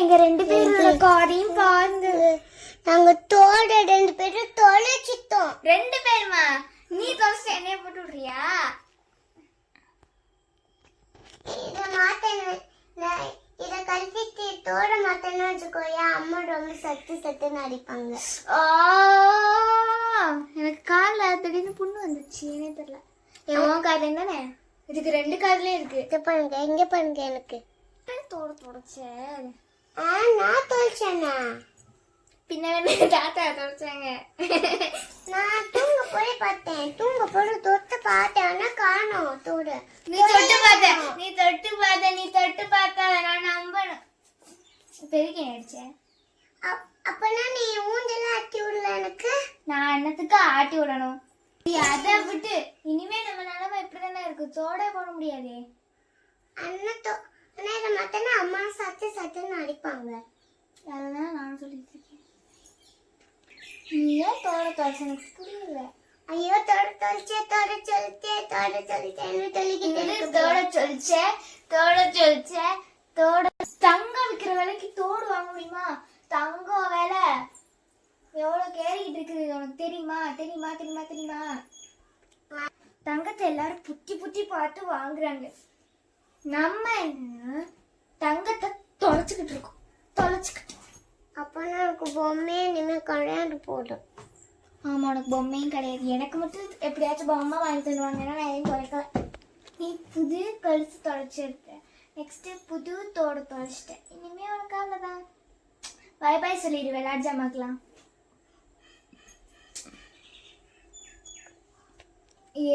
எங்க ரெண்டு பேரோட காரையும் பாருங்க. நாங்க தோட ரெண்டு பேரும் தொலைச்சிட்டோம். ரெண்டு பேருமா? நீ தொலைச்சு என்னைய போட்டு விடுறியா? இத மாத்தேன், இத கழிச்சிட்டு தோட மாத்தேன்னு வச்சுக்கோயா, அம்மா ரொம்ப சத்துன்னு அடிப்பாங்க. எனக்கு கால்ல திடீர்னு புண்ணு வந்துச்சு, ஏனே தெரியல. என் கார்ல தானே இதுக்கு ரெண்டு கார்லயும் இருக்கு. பாருங்க, எங்க பாருங்க. எனக்கு தோட தொலைச்சேன். நான் தொலைச்சேனா? பின்ன வேணா தாத்தா தொலைச்சாங்க. நான் தூங்க போய் பார்த்தேன், தூங்க போய் தொட்டு பார்த்தேன், ஆனா காணோம் தோட. நீ தொட்டு பார்த்த நான் நம்பணும். பெருக்கி ஆயிடுச்சேன். அப்பனா நீ ஊஞ்சல ஆட்டி விடல எனக்கு. நான் என்னத்துக்கு ஆட்டி விடணும்? அதை விட்டு இனிமே நம்ம நிலைமை இப்படிதானே இருக்கு, தோட போட முடியாதே. அண்ணா மாத்தனா அம்மா சத்துன்னு அடிப்பாங்க. அதெல்லாம் நான் சொல்லிட்டு இருக்கேன். நீ ஏன் தோட தொலைச்ச எனக்கு புரியல. ஐயோ தோட சொல்லிட்டேன்னு சொல்லிச்சே. தோட தங்கம் விற்கிற விலைக்கு தோடு வாங்க முடியுமா? தங்கம் விலை எவ்வளவு கேறிக்கிட்டு இருக்குது உனக்கு தெரியுமா? தங்கத்தை எல்லாரும் புத்தி பார்த்து வாங்குறாங்க. நம்ம என்ன தங்கத்தை தொலைச்சுக்கிட்டு இருக்கோம். அப்பனா எனக்கு பொம்மையே இனிமே கிடையாது போதும். ஆமா, உனக்கு பொம்மையும் கிடையாது. எனக்கு மட்டும் எப்படியாச்சும் பொம்மை வாங்கி தருவாங்க. ஏன்னா நான் எதையும் தொலைக்கல. நீ புது கழுத்து தொலைச்சிருக்க, நெக்ஸ்ட் புது தோடு தொலைச்சிட்டேன். இனிமே உனக்கு அவ்வளோதான். பாய் சொல்லிடு, விளையாட்டு ஜாமாக்கலாம்.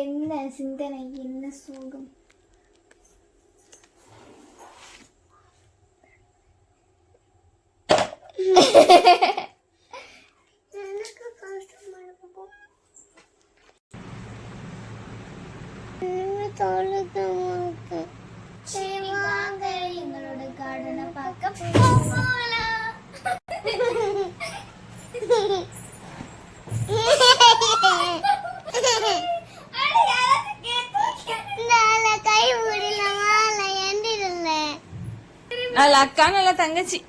என்ன சிந்தனை, என்ன சோகம். சரி வாங்க, எங்களோட கார்டனை பார்க்க போகலாம். கை முடியலமா எந்திரல. நல்ல அக்கா, நல்ல தங்கச்சி.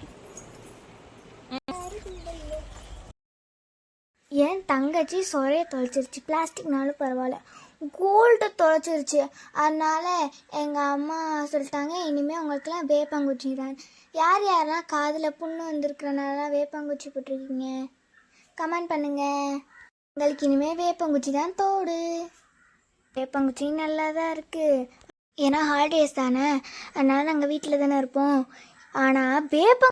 என் தங்கச்சி சொரையை தொலைச்சிருச்சு. பிளாஸ்டிக்னாலும் பரவாயில்ல, கோல்டு தொலைச்சிருச்சு. அதனால எங்கள் அம்மா சொல்லிட்டாங்க, இனிமேல் உங்களுக்குலாம் வேப்பங்குச்சி தான். யாரெல்லாம் காதில் புண்ணு வந்திருக்கிறனால வேப்பங்குச்சி போட்டிருக்கீங்க கமெண்ட் பண்ணுங்க. உங்களுக்கு இனிமேல் வேப்பங்குச்சி தான் தோடு. வேப்பங்குச்சி நல்லா தான் இருக்குது. ஏன்னா ஹாலிடேஸ் தானே, அதனால் நாங்கள் வீட்டில் தானே இருப்போம். ஆனால்